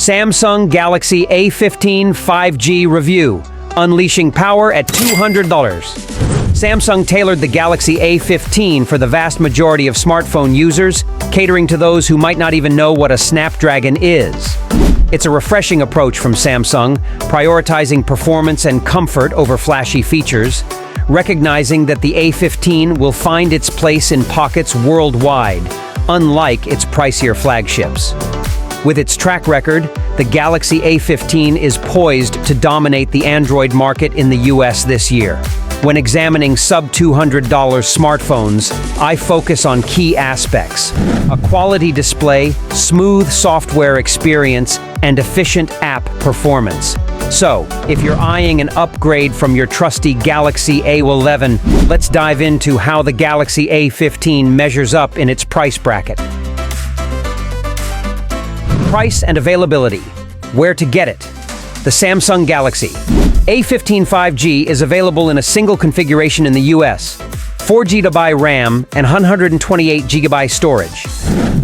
Samsung Galaxy A15 5G review, unleashing power at $200. Samsung tailored the Galaxy A15 for the vast majority of smartphone users, catering to those who might not even know what a Snapdragon is. It's a refreshing approach from Samsung, prioritizing performance and comfort over flashy features, recognizing that the A15 will find its place in pockets worldwide, unlike its pricier flagships. With its track record, the Galaxy A15 is poised to dominate the Android market in the US this year. When examining sub-$200 smartphones, I focus on key aspects: a quality display, smooth software experience, and efficient app performance. So, if you're eyeing an upgrade from your trusty Galaxy A11, let's dive into how the Galaxy A15 measures up in its price bracket. Price and availability. Where to get it? The Samsung Galaxy A15 5G is available in a single configuration in the US, 4GB RAM and 128GB storage.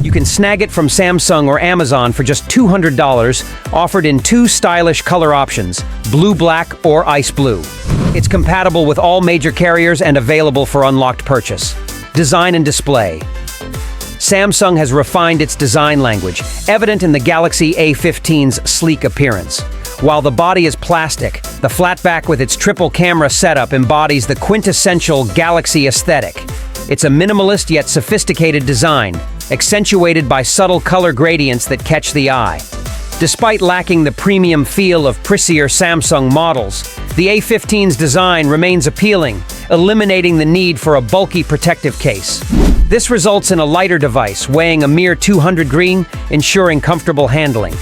You can snag it from Samsung or Amazon for just $200, offered in two stylish color options, blue black or ice blue. It's compatible with all major carriers and available for unlocked purchase. Design and display. Samsung has refined its design language, evident in the Galaxy A15's sleek appearance. While the body is plastic, the flatback with its triple camera setup embodies the quintessential Galaxy aesthetic. It's a minimalist yet sophisticated design, accentuated by subtle color gradients that catch the eye. Despite lacking the premium feel of pricier Samsung models, the A15's design remains appealing, eliminating the need for a bulky protective case. This results in a lighter device, weighing a mere 200 grams, ensuring comfortable handling.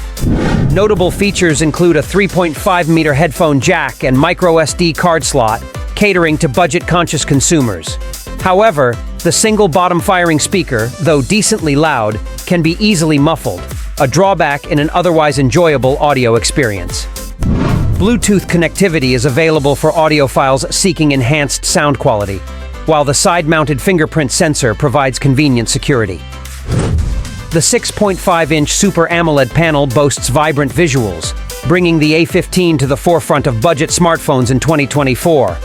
Notable features include a 3.5-meter headphone jack and microSD card slot, catering to budget-conscious consumers. However, the single bottom-firing speaker, though decently loud, can be easily muffled, a drawback in an otherwise enjoyable audio experience. Bluetooth connectivity is available for audiophiles seeking enhanced sound quality, while the side-mounted fingerprint sensor provides convenient security. The 6.5-inch Super AMOLED panel boasts vibrant visuals, bringing the A15 to the forefront of budget smartphones in 2024.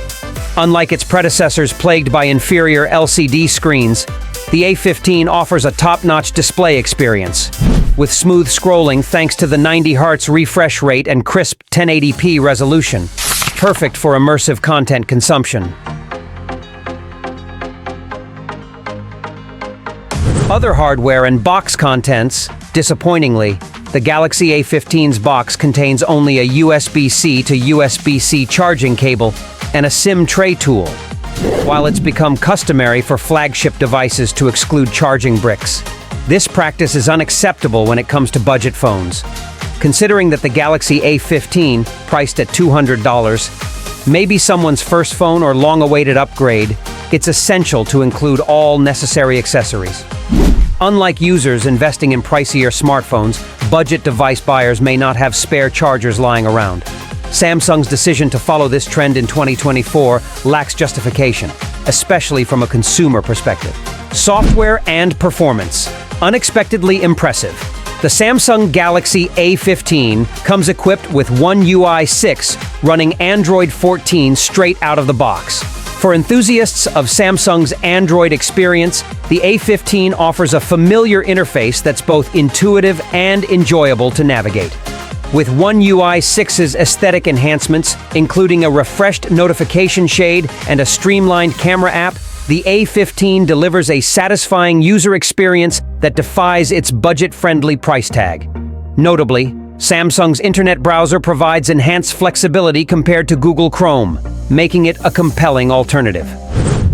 Unlike its predecessors plagued by inferior LCD screens, the A15 offers a top-notch display experience, with smooth scrolling thanks to the 90 Hz refresh rate and crisp 1080p resolution, perfect for immersive content consumption. Other hardware and box contents. Disappointingly, the Galaxy A15's box contains only a USB-C to USB-C charging cable and a SIM tray tool. While it's become customary for flagship devices to exclude charging bricks, this practice is unacceptable when it comes to budget phones. Considering that the Galaxy A15, priced at $200, may be someone's first phone or long-awaited upgrade, it's essential to include all necessary accessories. Unlike users investing in pricier smartphones, budget device buyers may not have spare chargers lying around. Samsung's decision to follow this trend in 2024 lacks justification, especially from a consumer perspective. Software and performance. Unexpectedly impressive. The Samsung Galaxy A15 comes equipped with One UI 6 running Android 14 straight out of the box. For enthusiasts of Samsung's Android experience, the A15 offers a familiar interface that's both intuitive and enjoyable to navigate. With One UI 6's aesthetic enhancements, including a refreshed notification shade and a streamlined camera app, the A15 delivers a satisfying user experience that defies its budget-friendly price tag. Notably, Samsung's internet browser provides enhanced flexibility compared to Google Chrome, making it a compelling alternative.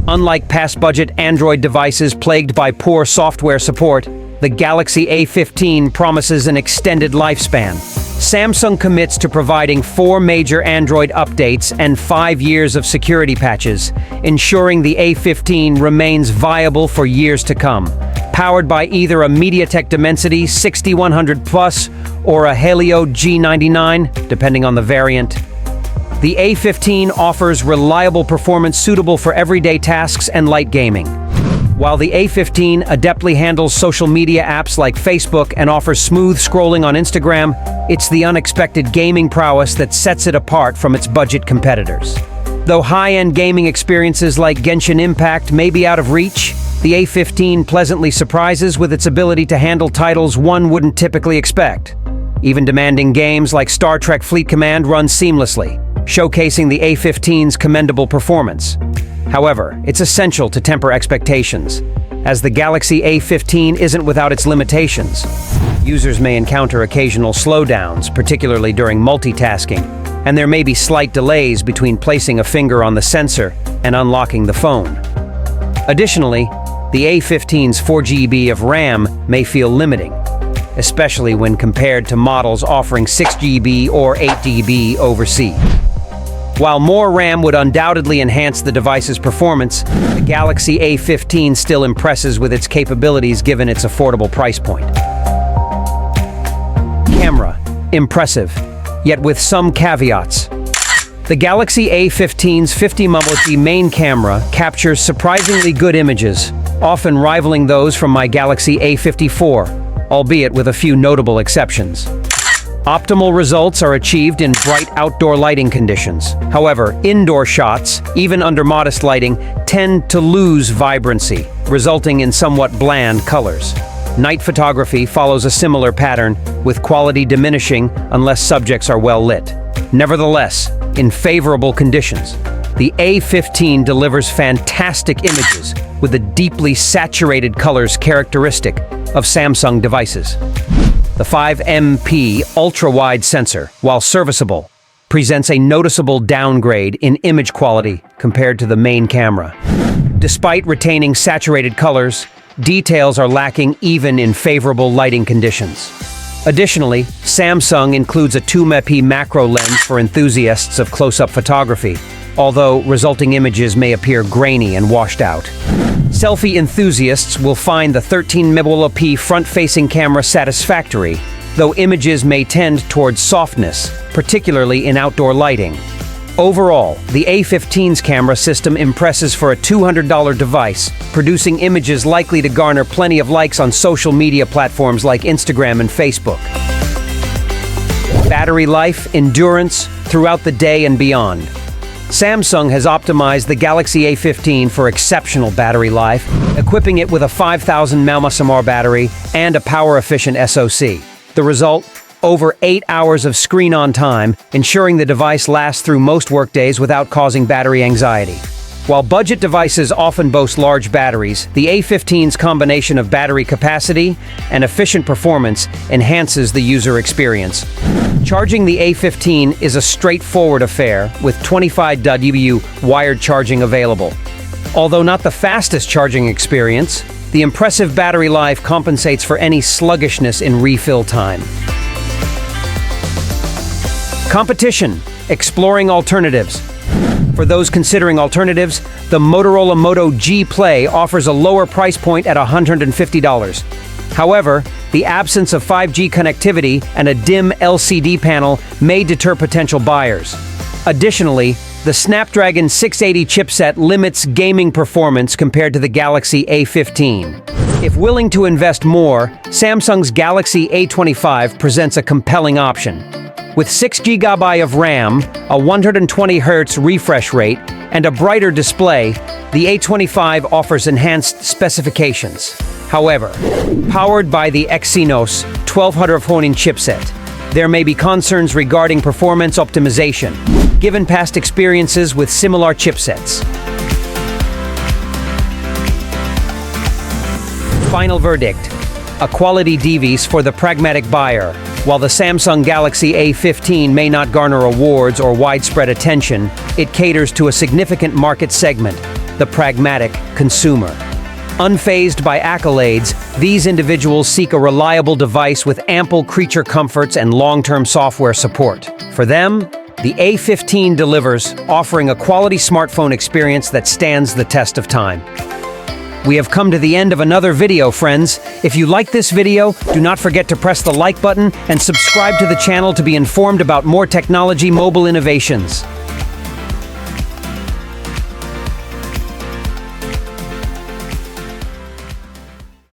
Unlike past budget Android devices plagued by poor software support, the Galaxy A15 promises an extended lifespan. Samsung commits to providing 4 major Android updates and 5 years of security patches, ensuring the A15 remains viable for years to come. Powered by either a MediaTek Dimensity 6100 Plus or a Helio G99, depending on the variant, the A15 offers reliable performance suitable for everyday tasks and light gaming. While the A15 adeptly handles social media apps like Facebook and offers smooth scrolling on Instagram, it's the unexpected gaming prowess that sets it apart from its budget competitors. Though high-end gaming experiences like Genshin Impact may be out of reach, the A15 pleasantly surprises with its ability to handle titles one wouldn't typically expect. Even demanding games like Star Trek Fleet Command run seamlessly, showcasing the A15's commendable performance. However, it's essential to temper expectations, as the Galaxy A15 isn't without its limitations. Users may encounter occasional slowdowns, particularly during multitasking, and there may be slight delays between placing a finger on the sensor and unlocking the phone. Additionally, the A15's 4 GB of RAM may feel limiting, especially when compared to models offering 6 GB or 8 GB overseas. While more RAM would undoubtedly enhance the device's performance, the Galaxy A15 still impresses with its capabilities given its affordable price point. Camera. Impressive, yet with some caveats. The Galaxy A15's 50-megapixel main camera captures surprisingly good images, often rivaling those from my Galaxy A54, albeit with a few notable exceptions. Optimal results are achieved in bright outdoor lighting conditions. However, indoor shots, even under modest lighting, tend to lose vibrancy, resulting in somewhat bland colors. Night photography follows a similar pattern, with quality diminishing unless subjects are well lit. Nevertheless, in favorable conditions, the A15 delivers fantastic images with the deeply saturated colors characteristic of Samsung devices. The 5MP ultra-wide sensor, while serviceable, presents a noticeable downgrade in image quality compared to the main camera. Despite retaining saturated colors, details are lacking even in favorable lighting conditions. Additionally, Samsung includes a 2MP macro lens for enthusiasts of close-up photography, although resulting images may appear grainy and washed out. Selfie enthusiasts will find the 13MP front-facing camera satisfactory, though images may tend towards softness, particularly in outdoor lighting. Overall, the A15's camera system impresses for a $200 device, producing images likely to garner plenty of likes on social media platforms like Instagram and Facebook. Battery life, endurance, throughout the day and beyond. Samsung has optimized the Galaxy A15 for exceptional battery life, equipping it with a 5000 mAh battery and a power-efficient SoC. The result? Over 8 hours of screen-on time, ensuring the device lasts through most workdays without causing battery anxiety. While budget devices often boast large batteries, the A15's combination of battery capacity and efficient performance enhances the user experience. Charging the A15 is a straightforward affair, with 25W wired charging available. Although not the fastest charging experience, the impressive battery life compensates for any sluggishness in refill time. Competition. Exploring alternatives. For those considering alternatives, the Motorola Moto G Play offers a lower price point at $150. However, the absence of 5G connectivity and a dim LCD panel may deter potential buyers. Additionally, the Snapdragon 680 chipset limits gaming performance compared to the Galaxy A15. If willing to invest more, Samsung's Galaxy A25 presents a compelling option. With 6 GB of RAM, a 120Hz refresh rate, and a brighter display, the A25 offers enhanced specifications. However, powered by the Exynos 1200 Honin chipset, there may be concerns regarding performance optimization, given past experiences with similar chipsets. Final verdict: a quality device for the pragmatic buyer. While the Samsung Galaxy A15 may not garner awards or widespread attention, it caters to a significant market segment, the pragmatic consumer. Unfazed by accolades, these individuals seek a reliable device with ample creature comforts and long-term software support. For them, the A15 delivers, offering a quality smartphone experience that stands the test of time. We have come to the end of another video, friends. If you like this video, do not forget to press the like button and subscribe to the channel to be informed about more technology mobile innovations.